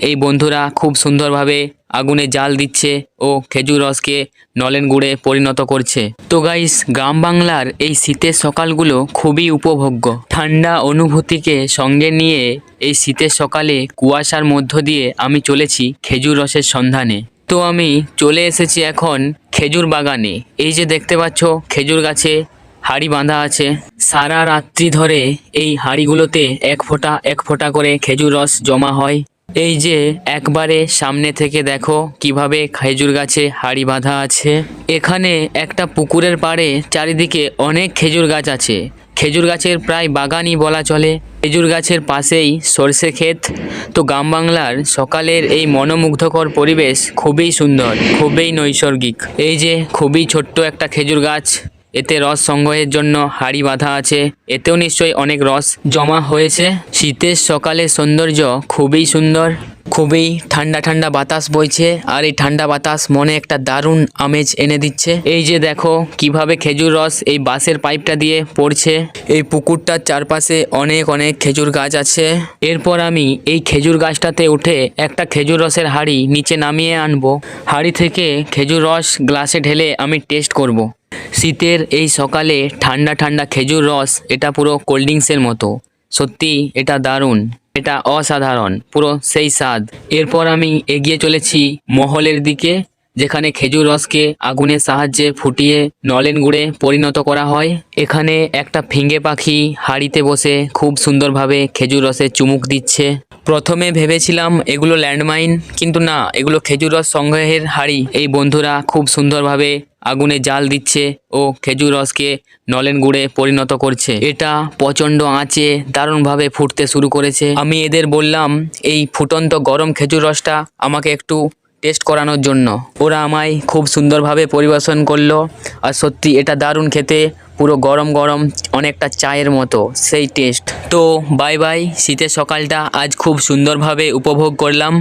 এই বন্ধুরা খুব সুন্দরভাবে আগুনে জাল দিচ্ছে ও খেজুর রসকে নলেন গুড়ে পরিণত করছে। তো গাইস, গ্রাম বাংলার এই শীতের সকালগুলো খুবই উপভোগ্য। ঠান্ডা অনুভূতিকে সঙ্গে নিয়ে এই শীতের সকালে কুয়াশার মধ্য দিয়ে আমি চলেছি খেজুর রসের সন্ধানে। তো আমি চলে এসেছি এখন খেজুর বাগানে। এই যে দেখতে পাচ্ছ, খেজুর গাছে হাঁড়ি বাঁধা আছে। সারা রাত্রি ধরে এই হাঁড়িগুলোতে এক ফোঁটা করে খেজুর রস জমা হয়। এই যে একবারে সামনে থেকে দেখো কিভাবে খেজুর গাছে হাঁড়ি বাঁধা আছে। এখানে একটা পুকুরের পাড়ে চারিদিকে অনেক খেজুর গাছ আছে। খেজুর গাছের প্রায় বাগানই বলা চলে। খেজুর গাছের পাশেই সরষে ক্ষেত। তো গ্রাম বাংলার সকালের এই মনোমুগ্ধকর পরিবেশ খুবই সুন্দর, খুবই নৈসর্গিক। এই যে খুবই ছোট্ট একটা খেজুর গাছ, এতে রস সংগ্রহের জন্য হাঁড়ি বাঁধা আছে। এতেও নিশ্চয়ই অনেক রস জমা হয়েছে। শীতের সকালের সৌন্দর্য খুবই সুন্দর, খুবই ঠান্ডা ঠান্ডা বাতাস বইছে, আর এই ঠান্ডা বাতাস মনে একটা দারুণ আমেজ এনে দিচ্ছে। এই যে দেখো কিভাবে খেজুর রস এই বাঁশের পাইপটা দিয়ে পড়ছে। এই পুকুরটার চারপাশে অনেক খেজুর গাছ আছে। এরপর আমি এই খেজুর গাছটাতে উঠে একটা খেজুর রসের হাঁড়ি নিচে নামিয়ে আনবো। হাঁড়ি থেকে খেজুর রস গ্লাসে ঢেলে আমি টেস্ট করব। শীতের এই সকালে ঠান্ডা ঠান্ডা খেজুর রস, এটা পুরো কোল্ড ড্রিঙ্কসের মতো। সত্যি এটা দারুণ, এটা অসাধারণ, পুরো সেই স্বাদ। এরপর আমি এগিয়ে চলেছি মহলের দিকে, যেখানে খেজুর রসকে আগুনের সাহায্যে ফুটিয়ে নলেন গুড়ে পরিণত করা হয়। এখানে একটা ফিঙে পাখি হাঁড়িতে বসে খুব সুন্দরভাবে খেজুর রসে চুমুক দিচ্ছে। প্রথমে ভেবেছিলাম এগুলো ল্যান্ডমাইন, কিন্তু না, এগুলো খেজুর রস সংগ্রহের হাঁড়ি। এই বন্ধুরা খুব সুন্দরভাবে আগুনে জাল দিচ্ছে ও খেজুর রসকে নলেন গুড়ে পরিণত করছে। এটা প্রচণ্ড আঁচে দারুণভাবে ফুটতে শুরু করেছে। আমি এদের বললাম এই ফুটন্ত গরম খেজুর রসটা আমাকে একটু টেস্ট করানোর জন্য। ওরা আমায় খুব সুন্দরভাবে পরিবেশন করলো। আর সত্যি এটা দারুণ খেতে, পুরো গরম গরম, অনেকটা চায়ের মতো সেই টেস্ট। তো বাই বাই, শীতের সকালটা আজ খুব সুন্দরভাবে উপভোগ করলাম।